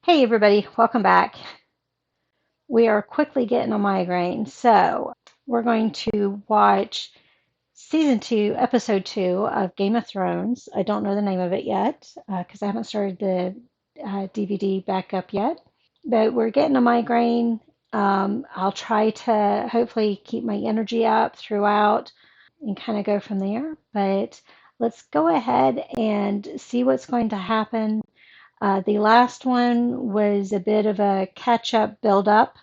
Hey everybody, welcome back. We are quickly getting a migraine, so we're going to watch season 2, episode 2 of Game of Thrones. I don't know the name of it yet because I haven't started the DVD back up yet, but we're getting a migraine. I'll try to hopefully keep my energy up throughout and kind of go from there, but let's go ahead and see what's going to happen. The last one was a bit of a catch up build up,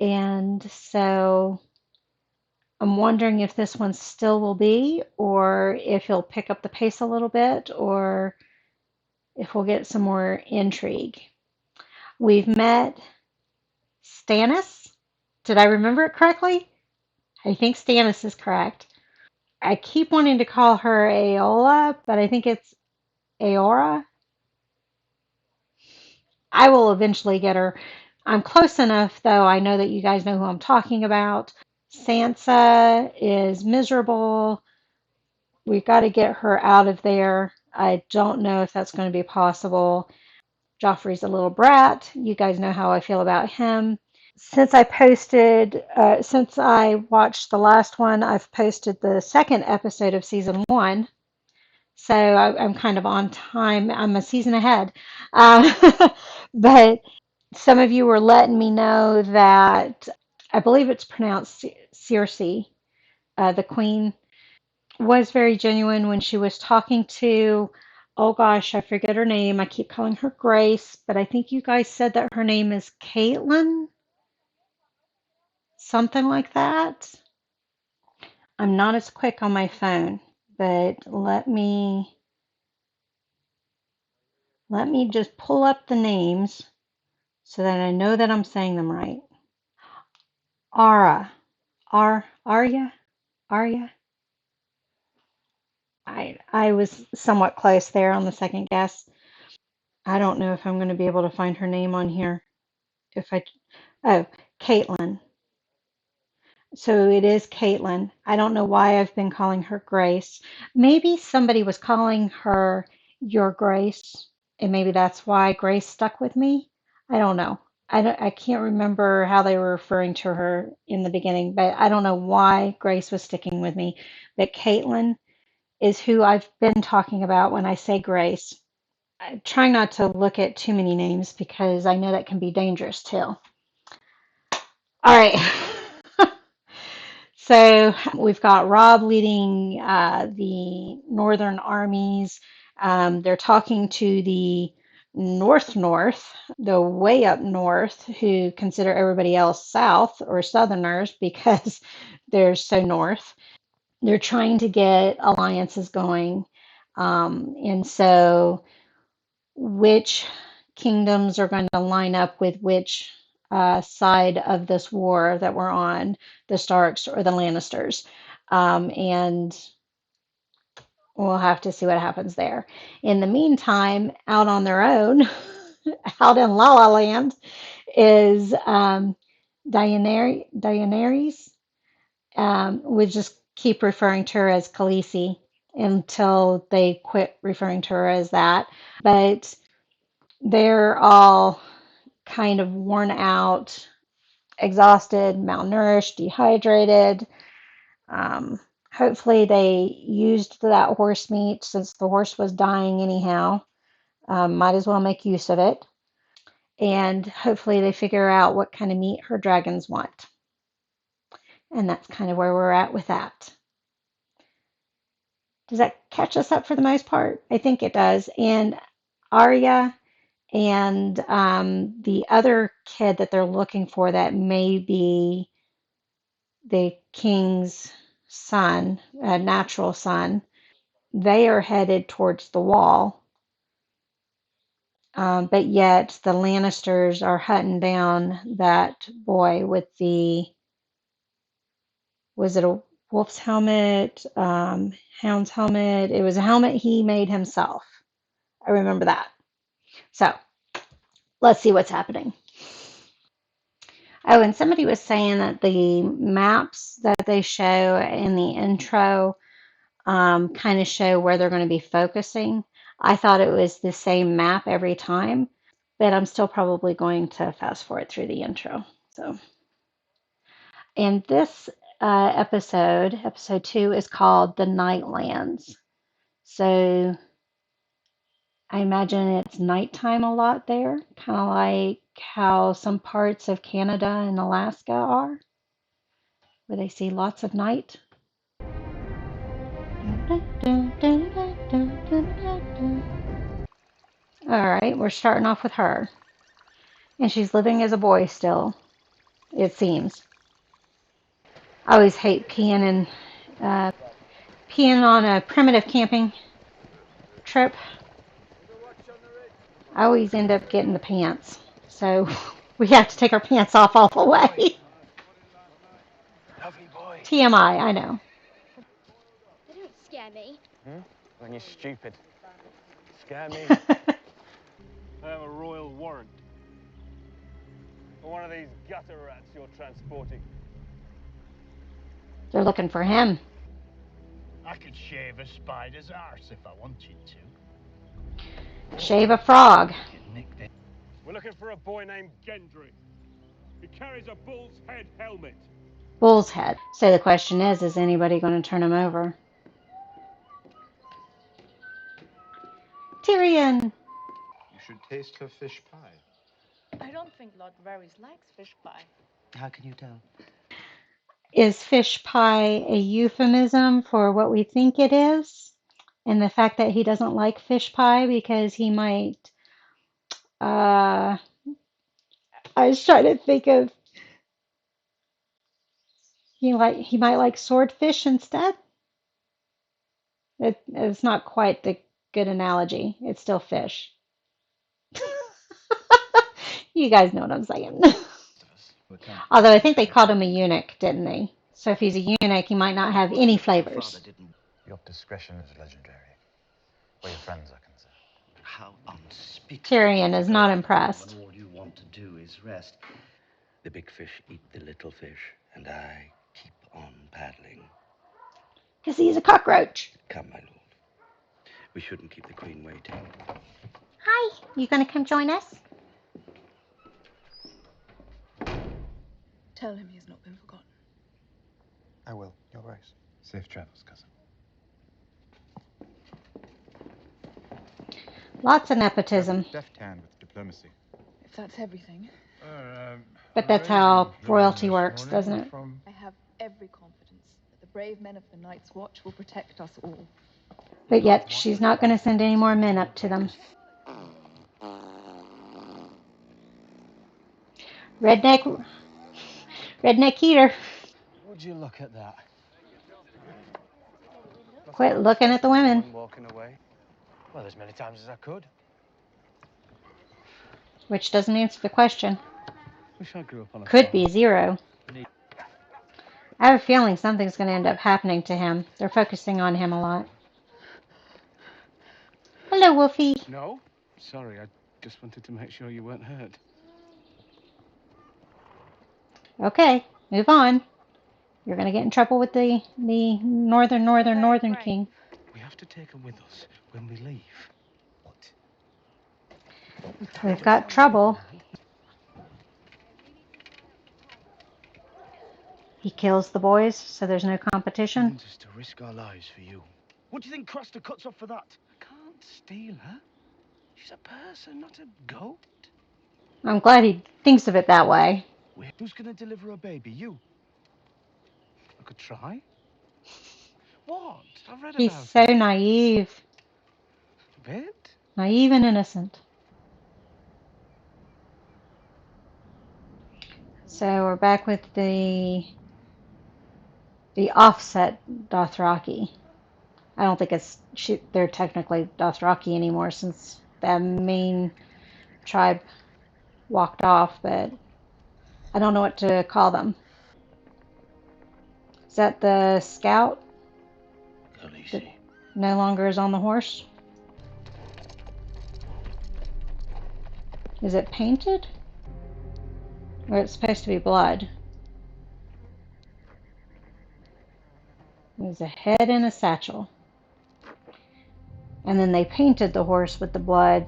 and so I'm wondering if this one still will be, or if he'll pick up the pace a little bit, or if we'll get some more intrigue. We've met Stannis. Did I remember it correctly? I think Stannis is correct. I keep wanting to call her Aola, but I think it's Aora. I will eventually get her. I'm close enough, though. I know that you guys know who I'm talking about. Sansa is miserable. We've got to get her out of there. I don't know if that's going to be possible. Joffrey's a little brat. You guys know how I feel about him. Since I watched the last one, I've posted the second episode of season 1. So I'm kind of on time. I'm a season ahead. But some of you were letting me know that I believe it's pronounced Cersei, the queen, was very genuine when she was talking to, oh gosh, I forget her name. I keep calling her Grace, but I think you guys said that her name is Caitlin, something like that. I'm not as quick on my phone, but let me just pull up the names so that I know that I'm saying them right. Ara, Arya, Arya. I was somewhat close there on the second guess. I don't know if I'm going to be able to find her name on here. If I, oh, Caitlin. So it is Caitlin. I don't know why I've been calling her Grace. Maybe somebody was calling her Your Grace, and maybe that's why Grace stuck with me. I don't know. I can't remember how they were referring to her in the beginning, but I don't know why Grace was sticking with me. But Caitlin is who I've been talking about when I say Grace. I'm trying not to look at too many names because I know that can be dangerous too. All right. So we've got Rob leading the northern armies. They're talking to the North, the way up north, who consider everybody else south or southerners because they're so north. They're trying to get alliances going. And so which kingdoms are going to line up with which side of this war that we're on, the Starks or the Lannisters. And we'll have to see what happens there. In the meantime, out on their own, out in La La Land, is Daenerys. We just keep referring to her as Khaleesi until they quit referring to her as that. But they're all kind of worn out, exhausted, malnourished, dehydrated. Um, Hopefully, they used that horse meat since the horse was dying anyhow. Might as well make use of it. And hopefully, they figure out what kind of meat her dragons want. And that's kind of where we're at with that. Does that catch us up for the most part? I think it does. And Arya and the other kid that they're looking for that may be the king's son, a natural son, they are headed towards the wall. But yet the Lannisters are hunting down that boy with was it a wolf's helmet, hound's helmet? It was a helmet he made himself. I remember that. So let's see what's happening. Oh, and somebody was saying that the maps that they show in the intro kind of show where they're going to be focusing. I thought it was the same map every time. but I'm still probably going to fast forward through the intro. So, and this episode 2, is called The Nightlands. So I imagine it's nighttime a lot there, kind of like how some parts of Canada and Alaska are, where they see lots of night. All right, we're starting off with her. And she's living as a boy still, it seems. I always hate uh, peeing on a primitive camping trip. I always end up getting the pants. So we have to take our pants off all the way. Lovely boy. TMI, I know. They don't scare me. When you're stupid. Scare me. I have a royal warrant for one of these gutter rats you're transporting. They're looking for him. I could shave a spider's arse if I wanted to. Shave a frog. We're looking for a boy named Gendry. He carries a bull's head helmet. Bull's head. So the question is anybody going to turn him over? Tyrion! You should taste her fish pie. I don't think Lord Varys likes fish pie. How can you tell? Is fish pie a euphemism for what we think it is? And the fact that he doesn't like fish pie because he might, I was trying to think of, he might like swordfish instead. It's not quite the good analogy. It's still fish. You guys know what I'm saying. Although I think they called him a eunuch, didn't they? So if he's a eunuch, he might not have any flavors. Your discretion is legendary, where your friends are concerned. How unspeakable. Tyrion is not impressed. All you want to do is rest. The big fish eat the little fish, and I keep on paddling. Because he's a cockroach. Come, my lord. We shouldn't keep the queen waiting. Hi, you gonna come join us? Tell him he has not been forgotten. I will, you're right. Safe travels, cousin. Lots of nepotism. Deft hand with diplomacy. If that's everything, But that's how royalty works, doesn't it? I have every confidence that the brave men of the Night's Watch will protect us all. But yet, she's not going to send any more men up to them. Redneck eater. Would you look at that? Quit looking at the women. Walking away. Well, as many times as I could. Which doesn't answer the question. Wish I grew up on a Could farm. be 0. I have a feeling something's going to end up happening to him. They're focusing on him a lot. Hello, Wolfie. No? Sorry, I just wanted to make sure you weren't hurt. Okay, move on. You're going to get in trouble with the northern king. We have to take him with us when we leave. What? We've got trouble. He kills the boys, so there's no competition. Wants us to risk our lives for you. What do you think Craster cuts off for that? I can't steal her. She's a person, not a goat. I'm glad he thinks of it that way. Who's going to deliver a baby? You? I could try. What? I've read He's about so it. naive. A bit? Naive and innocent. So we're back with the offset Dothraki. I don't think they're technically Dothraki anymore since that main tribe walked off, but I don't know what to call them. Is that the scout that no longer is on the horse? Is it painted? Or it's supposed to be blood? There's a head and a satchel. And then they painted the horse with the blood.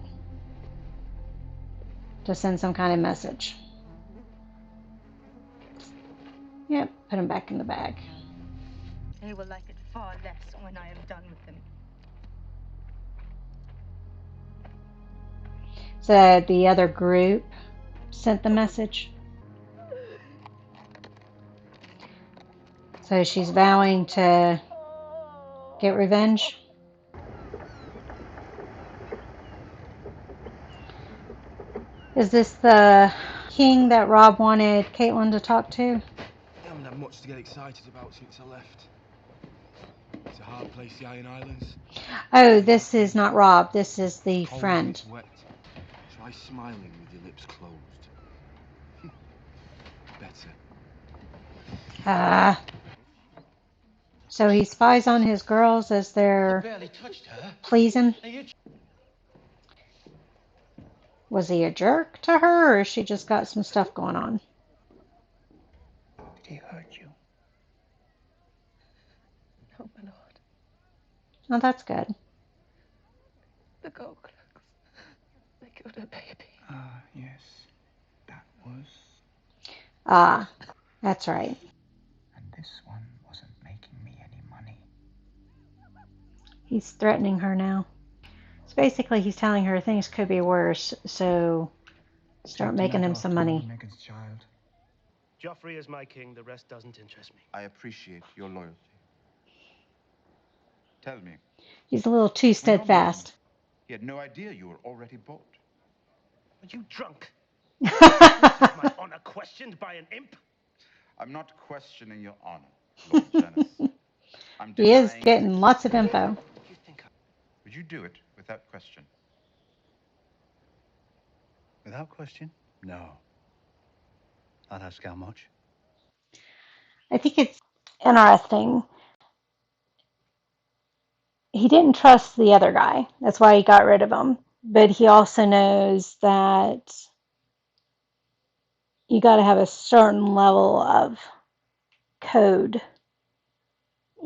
to send some kind of message. Yep, put him back in the bag. They will like it far less when I am done with them. So the other group sent the message. So she's vowing to get revenge. Is this the king that Rob wanted Caitlin to talk to? I haven't had much to get excited about since I left. It's a hard place, the Iron Islands. Oh, this is not Rob. This is the Cold and friend. it's wet. Try smiling with your lips closed. Better. So he spies on his girls as they're Barely touched her. pleasing. Was he a jerk to her, or has she just got some stuff going on? Did he hurt you? No, my lord. Oh, that's good. The Goldcloaks. They killed her baby. Ah, yes. That was... Ah, that's right. And this one wasn't making me any money. He's threatening her now. So basically, he's telling her things could be worse, so start making him some money. Megan's child. Joffrey is my king. The rest doesn't interest me. I appreciate your loyalty. Tell me, He's a little too steadfast. he had no idea you were already bought. Are you drunk? Is my honor questioned by an imp? I'm not questioning your honor, Lord Janice. I'm He is denying getting it. lots of info. You think Would you do it without question? Without question? No. I'll ask how much. I think it's interesting. He didn't trust the other guy. That's why he got rid of him. But he also knows that you got to have a certain level of code.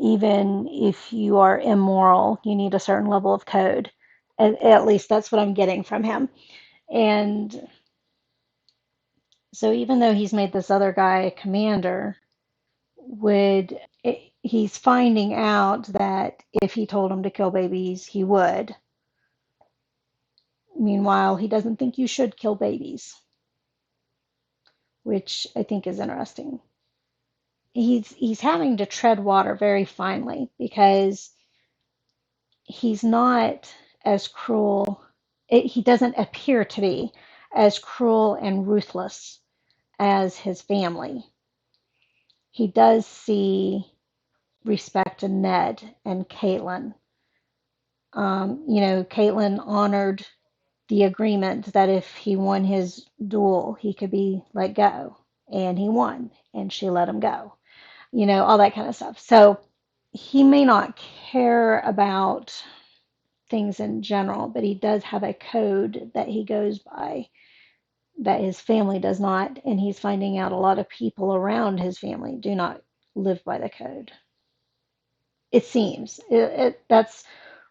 Even if you are immoral, you need a certain level of code. At least that's what I'm getting from him. And so even though he's made this other guy a commander, he's finding out that if he told him to kill babies, he would. Meanwhile, he doesn't think you should kill babies, which I think is interesting. He's having to tread water very finely because he's not as cruel. He doesn't appear to be as cruel and ruthless as his family. He does see respect in Ned and Caitlin. Caitlin honored the agreement that if he won his duel, he could be let go. And he won, and she let him go. All that kind of stuff. So he may not care about things in general, but he does have a code that he goes by that his family does not. And he's finding out a lot of people around his family do not live by the code. It seems. That's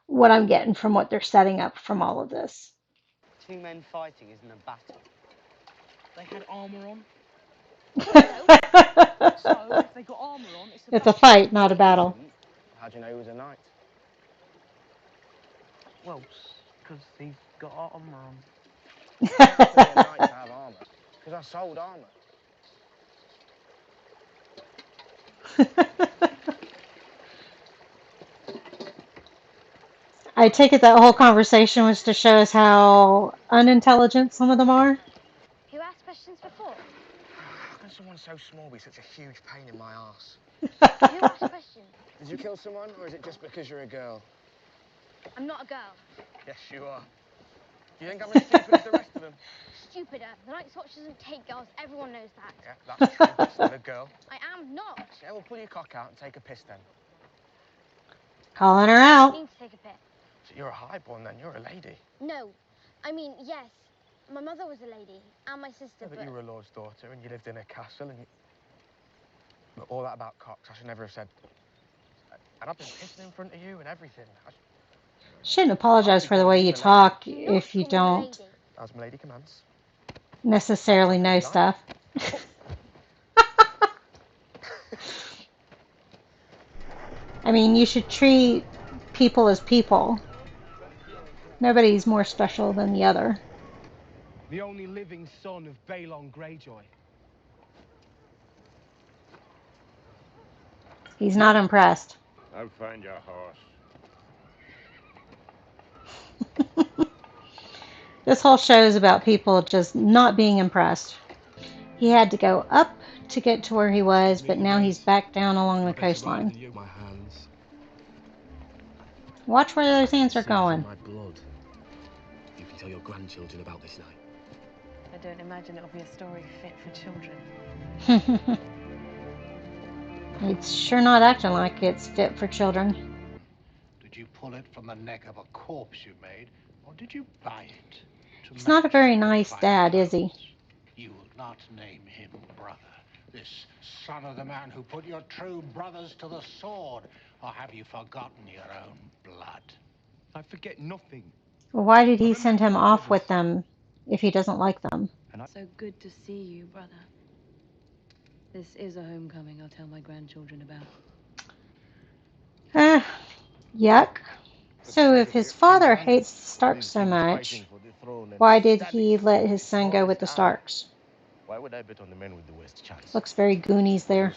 what I'm getting from what they're setting up from all of this. Two men fighting isn't a battle. They had armour on. So, if they got armour on, It's a fight, not a battle. How'd you know he was a knight? Well, because he's got armour on. I have to be a knight to have armour. Because I sold armour. I take it that whole conversation was to show us how unintelligent some of them are. Who asked questions before? How can someone so small be such a huge pain in my arse? Who asked questions? Did you kill someone, or is it just because you're a girl? I'm not a girl. Yes, you are. Do you think I'm as stupid as the rest of them? Stupider. The Night's Watch doesn't take girls. Everyone knows that. Yeah, that's true, but still a girl. I am not. Yeah, well, pull your cock out and take a piss then. Calling her I out. need to take a piss. So you're a highborn then, you're a lady. No. I mean, yes. My mother was a lady, and my sister, Yeah, but you were a lord's daughter and you lived in a castle and you... But all that about cocks, I should never have said. And I've been pissing in front of you and everything. Shouldn't apologize for the way you talk if you don't. As my lady commands. necessarily know stuff. I mean, you should treat people as people. Nobody's more special than the other. The only living son of Balon Greyjoy. He's not impressed. I'll find your horse. This whole show is about people just not being impressed. He had to go up to get to where he was, but now he's back down along the coastline. My hands. Watch where those hands are going. My blood. You can tell your grandchildren about this night. I don't imagine it'll be a story fit for children. It's sure not acting like it's fit for children. Did you pull it from the neck of a corpse you made, or did you buy it? He's not a very nice dad, is he? You will not name him brother, this son of the man who put your true brothers to the sword, or have you forgotten your own blood? I forget nothing. Well, why did he send him off with them if he doesn't like them? So good to see you, brother. This is a homecoming I'll tell my grandchildren about. Yuck. So if his father hates the Starks so much, why did he let his son go with the Starks? Why would I bet on the men with the worst chance? Looks very Goonies there.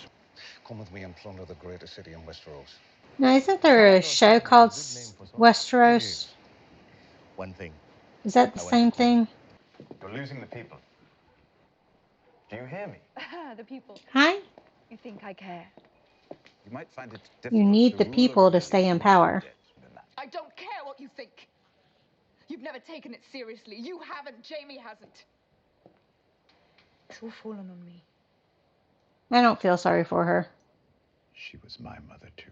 Come with me and plunder the greatest city in Westeros. Now, isn't there a show called Westeros? One thing. Is that the same thing? You're losing the people. Do you hear me? The people. Hi? You think I care? You might find it You difficult need the rule people over to stay in the power. dead than that. I don't care what you think. You've never taken it seriously. You haven't. Jamie hasn't. It's all fallen on me. I don't feel sorry for her. She was my mother, too.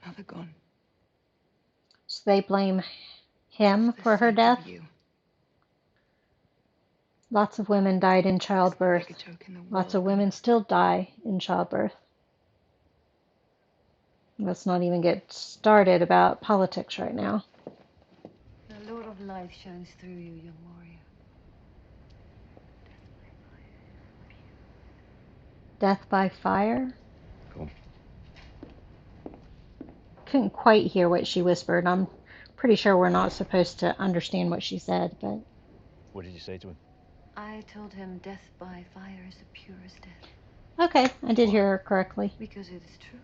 Mother gone. So they blame him for her death? Lots of women died in childbirth. Lots of women still die in childbirth. Let's not even get started about politics right now. The Lord of Life shines through you, young warrior. Death by fire? Cool. Couldn't quite hear what she whispered. I'm pretty sure we're not supposed to understand what she said, but... What did you say to him? I told him death by fire is the purest death. Okay, I did hear her correctly. Because it is true.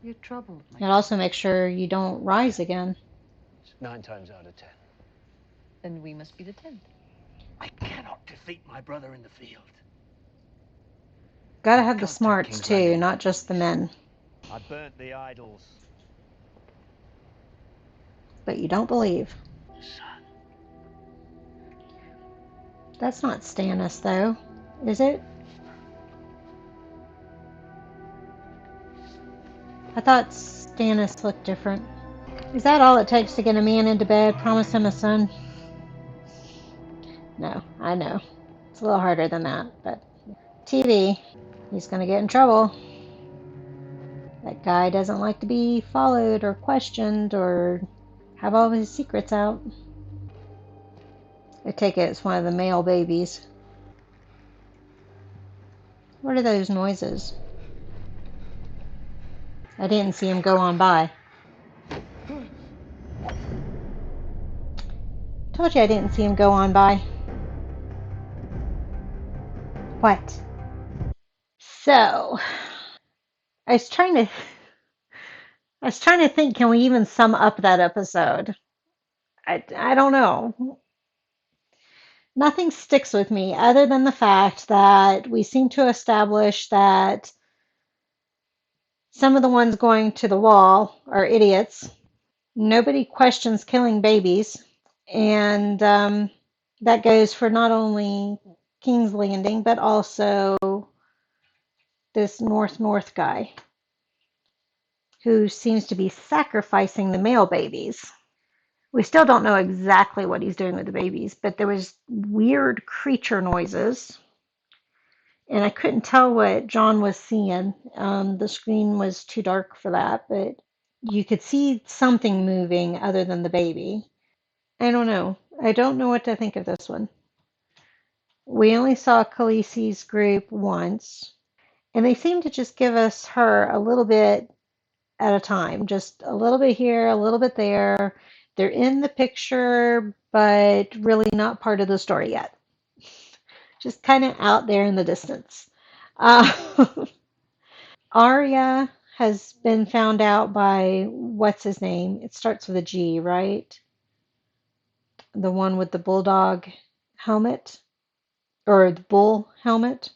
You're troubled, my It also makes sure you don't rise again. 9 times out of 10. Then we must be the 10th. I cannot defeat my brother in the field. Gotta have the smarts too, not just the men. I burnt the idols. But you don't believe. Son. That's not Stannis, though, is it? I thought Stannis looked different. Is that all it takes to get a man into bed? Promise him a son? No, I know. It's a little harder than that, but... TV. He's gonna get in trouble. That guy doesn't like to be followed or questioned or have all of his secrets out. I take it it's one of the male babies. What are those noises? I didn't see him go on by. Told you I didn't see him go on by. What? So, I was trying to think, can we even sum up that episode? I don't know. Nothing sticks with me other than the fact that we seem to establish that some of the ones going to the wall are idiots. Nobody questions killing babies. And that goes for not only King's Landing, but also this North guy who seems to be sacrificing the male babies. We still don't know exactly what he's doing with the babies, but there was weird creature noises. And I couldn't tell what John was seeing. The screen was too dark for that, but you could see something moving other than the baby. I don't know. I don't know what to think of this one. We only saw Khaleesi's group once, and they seem to just give us her a little bit at a time, just a little bit here, a little bit there. They're in the picture, but really not part of the story yet. Just kind of out there in the distance. Uh, Arya has been found out by what's his name? It starts with a G, right? The one with the bulldog helmet or the bull helmet.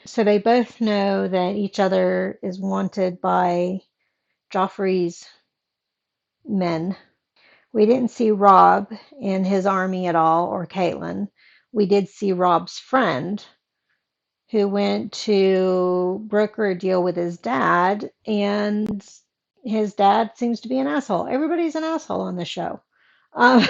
So they both know that each other is wanted by Joffrey's men. We didn't see Robb and his army at all, or Caitlin. We did see Robb's friend who went to broker a deal with his dad, and his dad seems to be an asshole. Everybody's an asshole on this show. Um,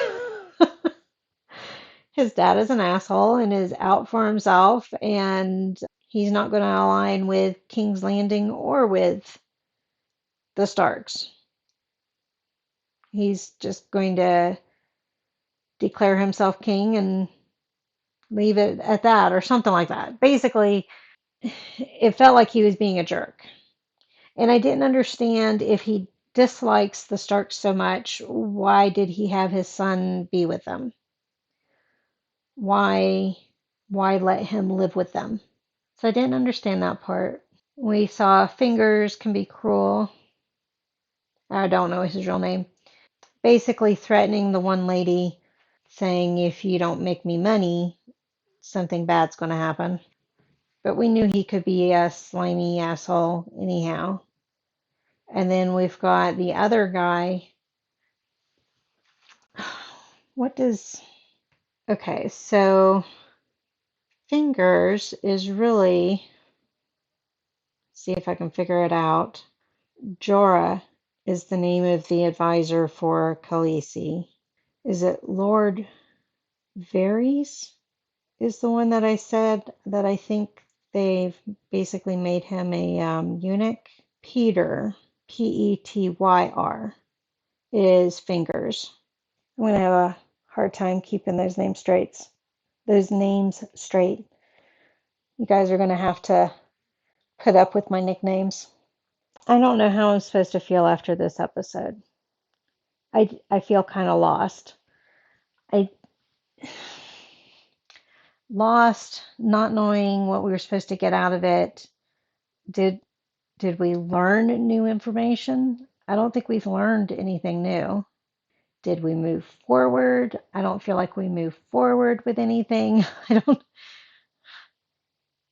his dad is an asshole and is out for himself, and he's not going to align with King's Landing or with the Starks. He's just going to declare himself king and leave it at that or something like that. Basically, it felt like he was being a jerk. And I didn't understand if he dislikes the Starks so much, why did he have his son be with them? Why let him live with them? So I didn't understand that part. We saw Fingers can be cruel. I don't know his real name. Basically threatening the one lady, saying if you don't make me money, something bad's going to happen. But we knew he could be a slimy asshole anyhow. And then we've got the other guy. What does... Okay, so Fingers is really... See if I can figure it out. Jorah is the name of the advisor for Khaleesi. Is it Lord Varys? Is the one that I said that I think they've basically made him a eunuch? Peter, Petyr, is Fingers. I'm going to have a hard time keeping those names straight. You guys are going to have to put up with my nicknames. I don't know how I'm supposed to feel after this episode. I feel kind of lost. I lost, not knowing what we were supposed to get out of it. Did we learn new information? I don't think we've learned anything new. Did we move forward? I don't feel like we moved forward with anything. I don't.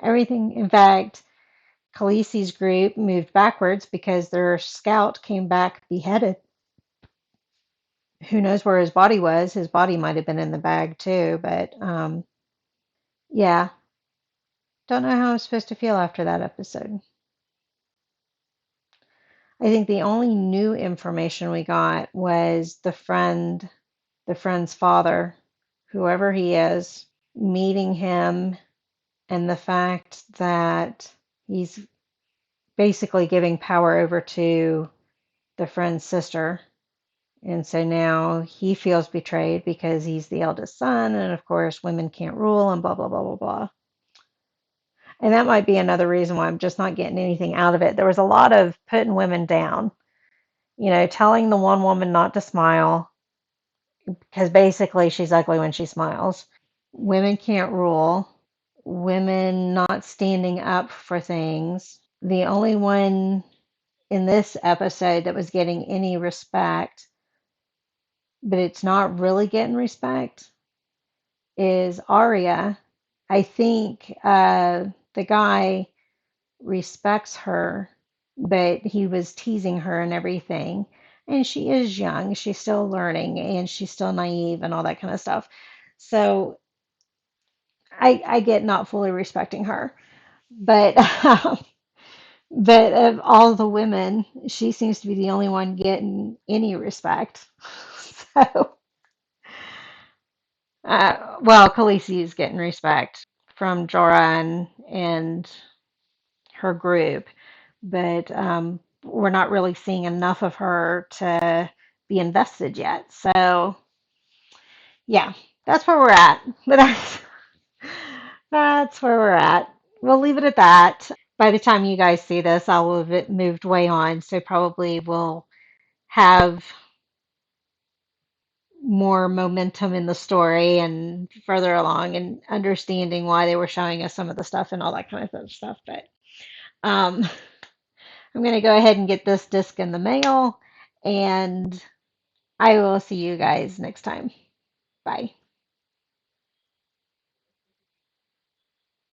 Everything. In fact, Khaleesi's group moved backwards because their scout came back beheaded. Who knows where his body was? His body might have been in the bag too, but yeah. Don't know how I'm supposed to feel after that episode. I think the only new information we got was the friend's father, whoever he is, meeting him, and the fact that he's basically giving power over to the friend's sister. And so now he feels betrayed because he's the eldest son, and of course, women can't rule, and blah, blah, blah, blah, blah. And that might be another reason why I'm just not getting anything out of it. There was a lot of putting women down, telling the one woman not to smile because basically she's ugly when she smiles. Women can't rule, women not standing up for things. The only one in this episode that was getting any respect, but it's not really getting respect, is Arya. I think the guy respects her, but he was teasing her and everything. And she is young, she's still learning, and she's still naive and all that kind of stuff. So I get not fully respecting her. But but of all the women, she seems to be the only one getting any respect. So, well, Khaleesi is getting respect from Jorah and her group, but we're not really seeing enough of her to be invested yet. So yeah, that's where we're at. But that's where we're at. We'll leave it at that. By the time you guys see this, I will have it moved way on, so probably we'll have more momentum in the story and further along and understanding why they were showing us some of the stuff and all that kind of other stuff. But um, I'm going to go ahead and get this disc in the mail, and I will see you guys next time. Bye.